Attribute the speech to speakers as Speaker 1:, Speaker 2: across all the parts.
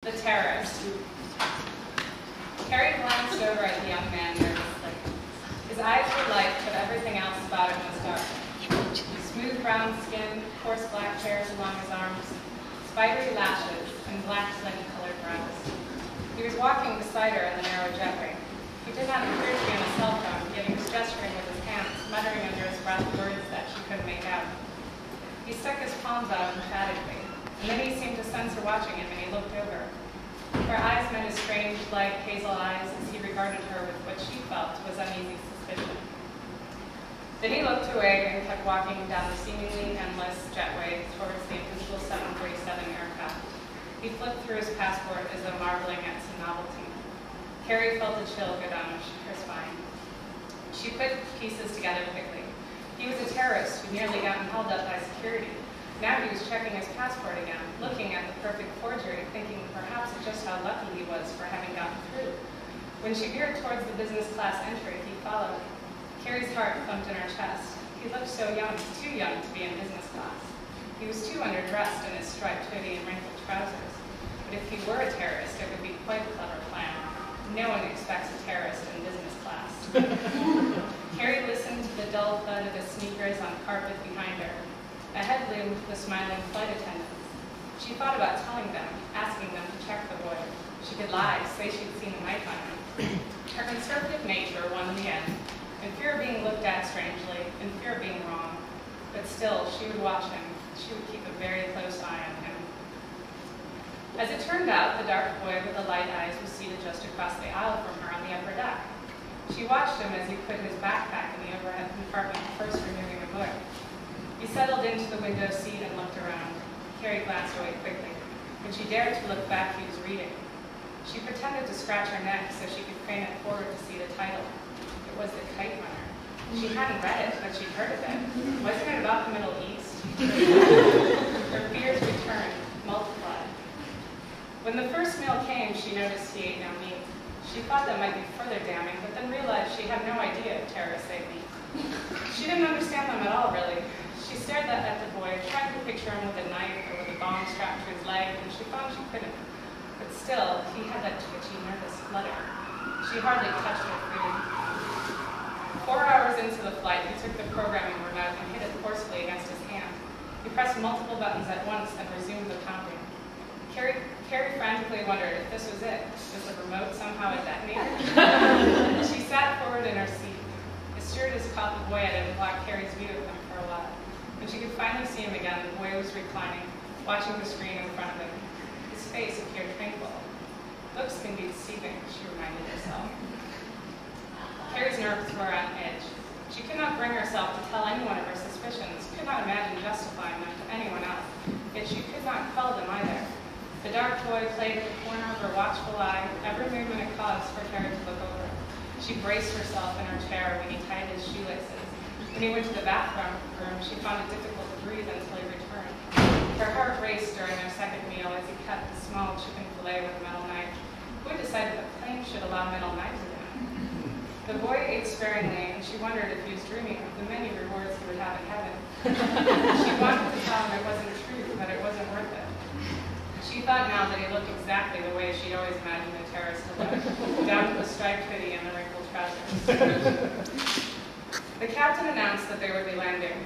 Speaker 1: The terrorist. Carrie glanced over at the young man nervously. His eyes were light, but everything else about him was dark. Smooth brown skin, coarse black hairs along his arms, spidery lashes, and black flint-colored brows. He was walking beside her in the narrow jetway. He did not appear to be on a cell phone, yet he was gesturing with his hands, muttering under his breath words that she couldn't make out. He stuck his palms out emphatically, and then he seemed to sense her watching him, and he looked over. Her eyes met his strange, light, hazel eyes as he regarded her with what she felt was uneasy suspicion. Then he looked away and kept walking down the seemingly endless jetway towards the invisible 747 aircraft. He flipped through his passport as though marveling at some novelty. Carrie felt a chill go down her spine. She put pieces together quickly. He was a terrorist who'd nearly gotten held up by security. Now he was checking his passport again, looking at the perfect forgery, thinking perhaps of just how lucky he was for having gotten through. When she veered towards the business class entry, he followed. Carrie's heart thumped in her chest. He looked so young, too young to be in business class. He was too underdressed in his striped hoodie and wrinkled trousers. But if he were a terrorist, it would be quite a clever plan. No one expects a terrorist in business class. Carrie listened to the dull thud of his sneakers on carpet behind her. Ahead loomed the smiling flight attendants. She thought about telling them, asking them to check the boy. She could lie, say she'd seen a knife on him. Her conservative nature won in the end, in fear of being looked at strangely, in fear of being wrong. But still, she would watch him. She would keep a very close eye on him. As it turned out, the dark boy with the light eyes was seated just across the aisle from her on the upper deck. She watched him as he put his backpack in the overhead compartment, first removing a book. He settled into the window seat and looked around. Carrie glanced away quickly. When she dared to look back, he was reading. She pretended to scratch her neck so she could crane it forward to see the title. It was The Kite Runner. She hadn't read it, but she'd heard of it. Wasn't it about the Middle East? Her fears returned, multiplied. When the first meal came, she noticed he ate no meat. She thought that might be further damning, but then realized she had no idea terrorists ate meat. She didn't understand them at all, really. She stared at the boy, trying to picture him with a knife or with a bomb strapped to his leg, and she found she couldn't. But still, he had that twitchy, nervous flutter. She hardly touched her food. 4 hours into the flight, he took the programming remote and hit it forcefully against his hand. He pressed multiple buttons at once and resumed the counting. Carrie frantically wondered if this was it. Was the remote somehow a detonator? She sat forward in her seat. The stewardess caught the boy at it and blocked Carrie's view of him for a while. When she could finally see him again, the boy was reclining, watching the screen in front of him. His face appeared tranquil. Looks can be deceiving, she reminded herself. Carrie's nerves were on edge. She could not bring herself to tell anyone of her suspicions, could not imagine justifying them to anyone else, yet she could not quell them either. The dark boy played at the corner of her watchful eye, every movement a cause for Carrie to look over. She braced herself in her chair when he tied his shoelaces. When he went to the bathroom, she found it difficult to breathe until he returned. Her heart raced during their second meal as he cut the small chicken fillet with a metal knife. Who had decided that planes should allow metal knives again? The boy ate sparingly, and she wondered if he was dreaming of the many rewards he would have in heaven. She wanted to tell him it wasn't true, but it wasn't worth it. She thought now that he looked exactly the way she'd always imagined a terrorist to look, down to the striped hoodie and the wrinkled trousers. The captain announced that they would be landing.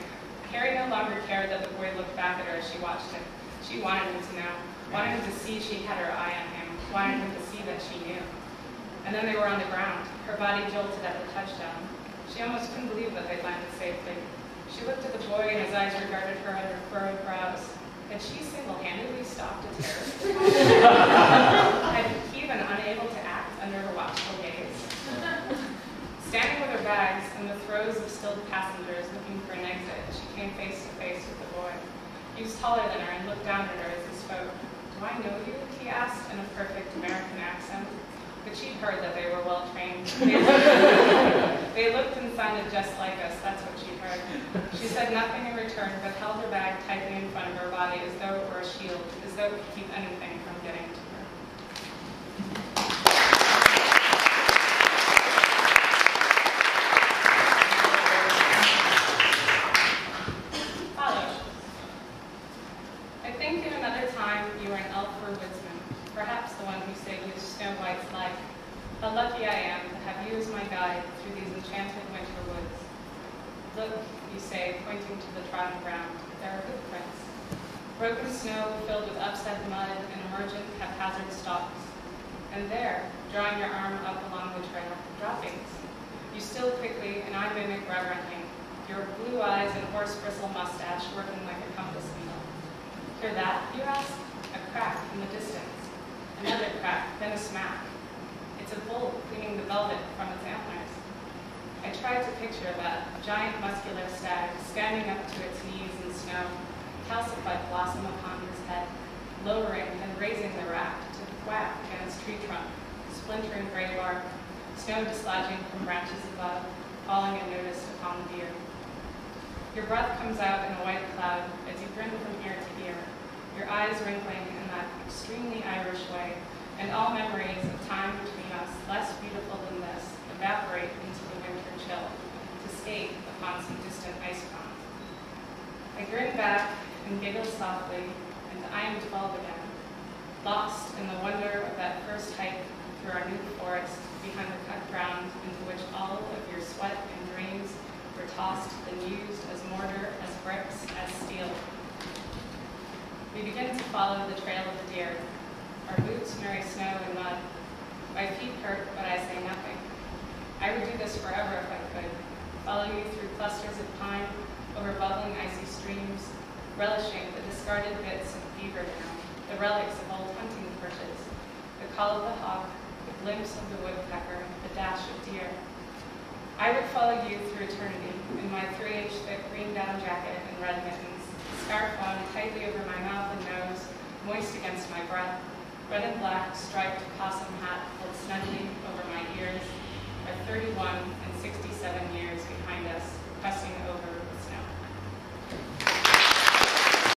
Speaker 1: Carrie no longer cared that the boy looked back at her as she watched him. She wanted him to know, wanted him to see she had her eye on him, wanted him to see that she knew. And then they were on the ground. Her body jolted at the touchdown. She almost couldn't believe that they'd landed safely. She looked at the boy and his eyes regarded her under furrowed brows. Had she single-handedly stopped a terrorist? Had he been unable to act under her watchful gaze? Standing with her bags in the throes of stilled passengers looking for an exit, she came face to face with the boy. He was taller than her and looked down at her as he spoke. "Do I know you?" he asked in a perfect American accent. But she'd heard that they were well trained. They looked and sounded just like us, that's what she'd heard. She said nothing in return, but held her bag tightly in front of her body as though it were a shield, as though it could keep anything from getting to her. Followed. I think in another time you were an elf or woodsman, perhaps perhaps the one who saved Snow White's life. How lucky I am to have you as my guide through these enchanted winter woods. Look, you say, pointing to the trodden ground, there are footprints. Broken snow filled with upset mud and emergent haphazard stalks. And there, drawing your arm up along the trail, droppings. You still quickly, and I mimic reverently, your blue eyes and horse bristle mustache working like a compass needle. Hear that, you ask? A crack in the distance. Another crack, then a smack. It's a bull cleaning the velvet from its antlers. I tried to picture that giant muscular stag standing up to its knees in snow, calcified blossom upon his head, lowering and raising the raft to whack against tree trunk, splintering gray bark, snow dislodging from branches above, falling unnoticed upon the deer. Your breath comes out in a white cloud as you grin from ear to ear, your eyes wrinkling in that extremely Irish way, and all memories of time between us, less beautiful than this, evaporate into the winter chill, to skate upon some distant ice pond. I grin back and giggle softly, and I am 12 again, lost in the wonder of that first hike through our new forest behind the cut ground into which all of your sweat and dreams were tossed and used as mortar, as bricks, as steel. We begin to follow the trail of the deer. Our boots marry snow and mud. My feet hurt, but I say nothing. I would do this forever if I could. Follow you through clusters of pine, over bubbling icy streams, relishing the discarded bits of beaver down, the relics of old hunting perches, the call of the hawk, the glimpse of the woodpecker, the dash of deer. I would follow you through eternity in my 3-inch thick green down jacket and red mittens, scarf on tightly over my mouth and nose, moist against my breath, red and black striped possum hat pulled snugly over my ears, our 31 and 67 years behind us, pressing over